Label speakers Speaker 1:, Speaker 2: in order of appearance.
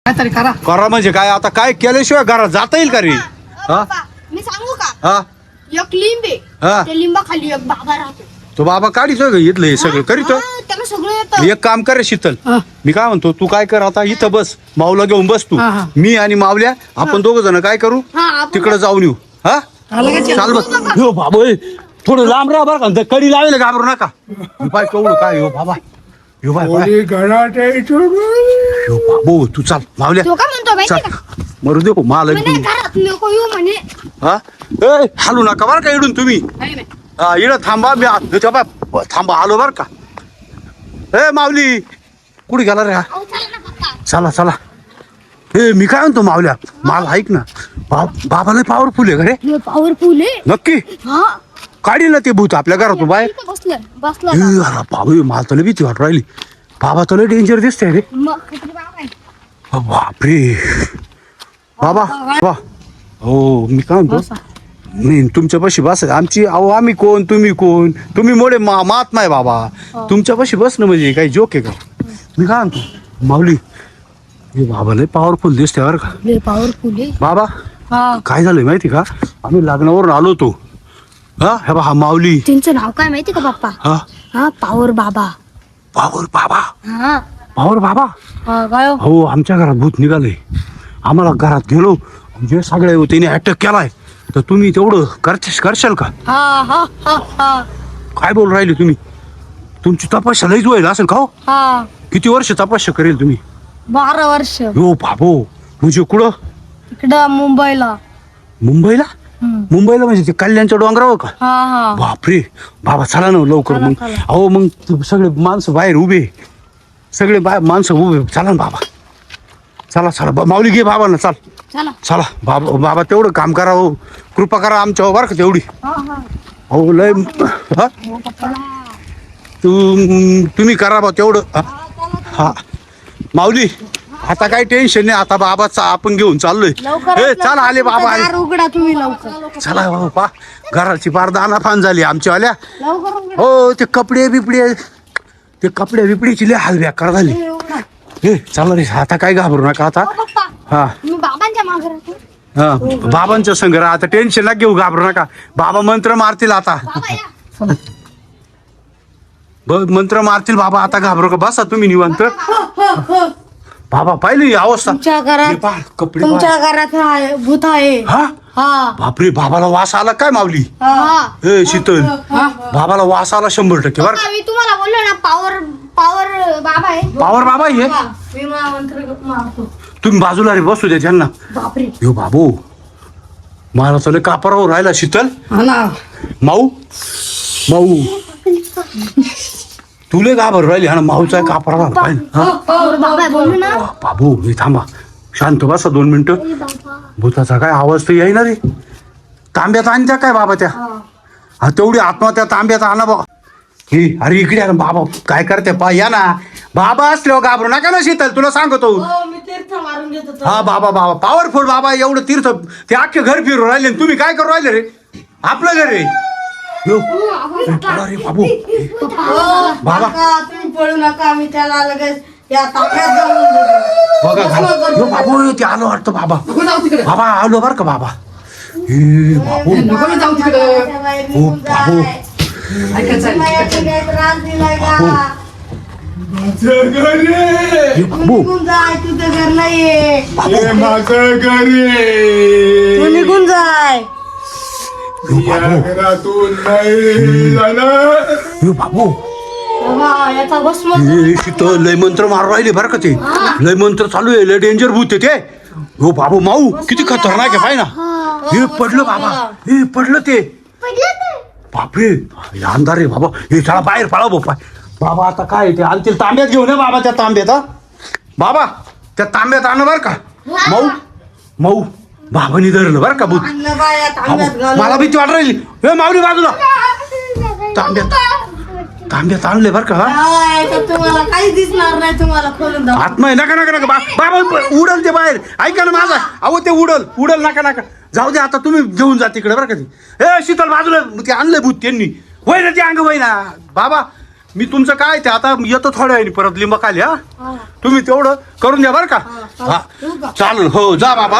Speaker 1: काहीतरी करा.
Speaker 2: करा म्हणजे काय आता काय केल्याशिवाय घरात जाता येईल का रे? हा
Speaker 3: मी सांगू का?
Speaker 2: हा
Speaker 3: एक लिंब
Speaker 2: हा.
Speaker 3: आहे, त्या लिंबाखाली एक बाबा राहतो.
Speaker 2: तो बाबा काढितोय का इथलं हे सगळं करीतो?
Speaker 3: हा, त्याला सगळं येतं.
Speaker 2: एक काम कर रे शीतल,
Speaker 1: हा.
Speaker 2: मी काय म्हणतो तू काय कर आता इथं बस, माऊला घेऊन बस तू,
Speaker 1: हा, हा.
Speaker 2: मी आणि मावल्या आपण दोघ जण काय करू
Speaker 3: हा, आपण-
Speaker 2: तिकडे जाऊन येऊ. हा
Speaker 1: आलं का
Speaker 2: चाल बस. हो बाबा ए, थोडं लांब राहा बरं का, कडी लावेल घाबरू नका. पाय केवढं काय हो बाबा, हो बाय बाय. हो बाबू तू चाल मावल्या
Speaker 3: तो का म्हणतो माहिती
Speaker 2: चाल,
Speaker 3: का?
Speaker 2: मरू दे मला
Speaker 3: म्हणे घरात नको येऊ म्हणे.
Speaker 2: हा ए हालू नका बरं का इडून तुम्ही.
Speaker 1: नाही नाही.
Speaker 2: हा इकडं थांबा, मी बाय थांबा आलो बरं का. ए माऊली कुठे गेला रे हा?
Speaker 3: अहो, चला ना पप्पा.
Speaker 2: चला चला. ए मी काय म्हणतो मावल्या, मला ऐक ना, बाबाला पॉवरफुल आहे का रे?
Speaker 3: हे पॉवरफुल आहे.
Speaker 2: नक्की
Speaker 3: हा.
Speaker 2: काढील ना ते भूत आपल्या घरातून बाहेर.
Speaker 3: इथं बसलं
Speaker 2: ए,
Speaker 3: ना.
Speaker 2: अरे बाबू मला तुला भीती वाट राहिली. बाबा तुला डेंजर दिसतंय रे.
Speaker 3: मग काहीतरी बाबा आहे.
Speaker 2: बापरे बाबा वा हो मी काय म्हणतो, नाही तुमच्यापाशी बस आमची. अहो आम्ही कोण तुम्ही कोण, तुम्ही मोठे महात्मा आहे बाबा, तुमच्यापाशी बसणं म्हणजे काही जोक आहे का? मी काय म्हणतो माऊली, हे बाबा लय पॉवरफुल दिसते बरं का.
Speaker 3: लय पॉवरफुल आहे.
Speaker 2: बाबा
Speaker 3: हा.
Speaker 2: काय झालंय माहिती का, आम्ही लग्नावरून आलो होतो. हा हे बा हा माऊली.
Speaker 3: त्यांचं नाव काय माहिती का पप्पा?
Speaker 2: हा
Speaker 3: हा पॉवर बाबा.
Speaker 2: पॉवर बाबा.
Speaker 3: हा.
Speaker 2: पॉवर बाबा.
Speaker 3: हा, काय हो?
Speaker 2: हो आमच्या घरात भूत निघाले. आम्हाला घरात गेलो जे सगळे त्याने अटॅक केलाय, तर तुम्ही तेवढं करशाल का?
Speaker 3: हा हा हा हा
Speaker 2: काय बोल राहिले तुम्ही? तुमची तपस्या लईच होईल असेल का हो?
Speaker 3: हा.
Speaker 2: किती वर्ष तपस्या करेल तुम्ही?
Speaker 3: 12 वर्ष.
Speaker 2: हो बाबो, म्हणजे कुठं?
Speaker 3: इकडं मुंबईला.
Speaker 2: मुंबईला? मुंबईला म्हणजे ते कल्याणच्या डोंगरावर का?
Speaker 3: हा हा.
Speaker 2: बापरे बाबा चला ना लवकर.
Speaker 3: चला,
Speaker 2: मग
Speaker 3: चला.
Speaker 2: अहो मग ते सगळे माणसं बाहेर उभे, सगळे माणसं उभे. चला ना बाबा, चला चला माऊली घे बाबा ना, चाल
Speaker 3: चला.
Speaker 2: चला बाबा. बाबा तेवढं काम करा हो, कृपा करा आमच्यावर बरं का तेवढी.
Speaker 3: हा हा.
Speaker 2: हो लय हा
Speaker 3: हो पप्पा.
Speaker 2: तुम्ही करा बा तेवढं. हा माऊली आता काही टेन्शन नाही, आता बाबाचा आपण घेऊन चाललोय. ए चला आले बाबा आले.
Speaker 3: दार उघडा तुम्ही लवकर.
Speaker 2: चला बाबा, घराची पार दानापान झाली आमची वाल्या.
Speaker 3: लवकर उघडा.
Speaker 2: हो ते कपडे बिपडे, ते कपडे बिपडीची लय हाल बेकार झाली.
Speaker 3: हे उघडा.
Speaker 2: हे चला रे, आता काय घाबरू नका आता.
Speaker 3: हो पप्पा.
Speaker 2: हा
Speaker 3: मी बाबांच्या मागे राहतो.
Speaker 2: हा बाबांच्या संग राहा, आता टेन्शन ना घेऊ, घाबरू नका. बाबा मंत्र मारतील आता,
Speaker 3: बाबा या.
Speaker 2: मंत्र मारतील बाबा, आता घाबरू का? बसा तुम्ही निवांत. बाबा पाहिली ही अवस्था.
Speaker 3: तुमच्या
Speaker 2: हे
Speaker 3: घरात
Speaker 2: पहा, कपडे
Speaker 3: तुमच्या घरात आहे भूत आहे.
Speaker 2: पहा. हा
Speaker 3: हा
Speaker 2: बापरे, बाबाला वास आला काय माऊली?
Speaker 3: हा.
Speaker 2: ए शीतल, बाबाला वास आला 100% बरं.
Speaker 3: पप्पा, मी तुम्हाला बोललो ना पॉवर पॉवर बाबा आहे.
Speaker 2: पावर बाबा हे.
Speaker 3: हा, मी मंत्र मारतो.
Speaker 2: तुम्ही बाजूला रे बसू द्या त्यांना.
Speaker 3: बापरे.
Speaker 2: यो बाबू मला तर कापरावर राहिला. शीतल
Speaker 1: हा ना.
Speaker 2: माऊ माऊ तुले घाबर राहिली हा ना, माऊचा कापरावर पाहिजे. हा
Speaker 3: पॉवर बाबा आहे, बोललो ना.
Speaker 2: बाबू मी थांबा, शांत बसा 2 मिनिटं.
Speaker 3: बाबा.
Speaker 2: भूताचा काय आवाज तर येईना रे. तांब्यात आणत्या काय बाबा त्या? हा तेवढी आत्महत्या तांब्यात आणा बाबा. हे अरे इकडे ना बाबा, काय करते पा या ना. बाबा असल्यावर घाबरू नका ना शीतल, तुला सांगतो.
Speaker 3: मी तीर्थ मारून घेतो.
Speaker 2: हा बाबा बाबा पॉवरफुल बाबा, एवढं तीर्थ ते अख्खे घर फिरू राहिले आणि तुम्ही काय करू राहिले रे? आपलं घर रे. यो, ए, पळा रे बाबू. बाबा
Speaker 3: तुम्ही पळू नका, मी त्याला लगेच या ताफ्यात जाऊन देतो.
Speaker 2: बघा घाल. यो बाबू ते आलो वाटतं बाबा.
Speaker 1: नको जाऊ तिकडे.
Speaker 2: बाबा आलो बरं का बाबा. हे बाबू
Speaker 1: नको ना जाऊ तिकडे.
Speaker 2: हो बाबू
Speaker 1: ऐकायचं आहे.
Speaker 2: बाबू हे बाबू
Speaker 3: निघून जाय, तुझं घर नाहीये.
Speaker 4: हे माझं घरी
Speaker 3: तू निघून जाय.
Speaker 2: यो
Speaker 4: या
Speaker 2: बाबू
Speaker 4: घरातून नाही जाणार.
Speaker 2: यो बाबू
Speaker 3: बाबा, याचा भस्म.
Speaker 2: हे शीतल लय मंत्र मारू राहिले बरं का ते. लय मंत्र चालू आहे, लय डेंजर भूत आहे ते. हो बाबू माऊ किती खतरनाक आहे पाय ना. हे पडलं बाबा, हे पडलं ते. बापरे हे अंधार रे बाबा. हे चला बाहेर पळा बाबा. बाबा आता काय ते आणतील तांब्यात घेऊन ये बाबा. त्या तांब्यात हा बाबा, त्या तांब्यात आणा बरं का. माऊ माऊ बाबांनी धरलं बरं का भूत.
Speaker 3: आणलं बाया तांब्यात
Speaker 2: बाबा,
Speaker 3: घालून.
Speaker 2: मला भीती वाट राहिली. हे माऊली बाजूला. तांब्यात आणले बरं का. हा?
Speaker 3: हा, याच्यात तुम्हाला काहीच दिसणार नाही, तुम्हाला खोलून दाखव.
Speaker 2: आत्मा आहे नका नका नका बाबा उडल ते बाहेर. ऐका ना माझा. अहो ते उडल नका नका जाऊ दे. आता तुम्ही घेऊन जा तिकडे बरं का. ते ए शीतल बाजूला, ते आणलंय भूत त्यांनी. होय ना ते अंग होय ना बाबा. मी तुमचं काय ते आता येतो थोड्या वेळाने परत लिंबाखाली. हा तुम्ही तेवढं करून द्या बरं का. हा
Speaker 3: ठेवू का?
Speaker 2: चालेल हो जा बाबा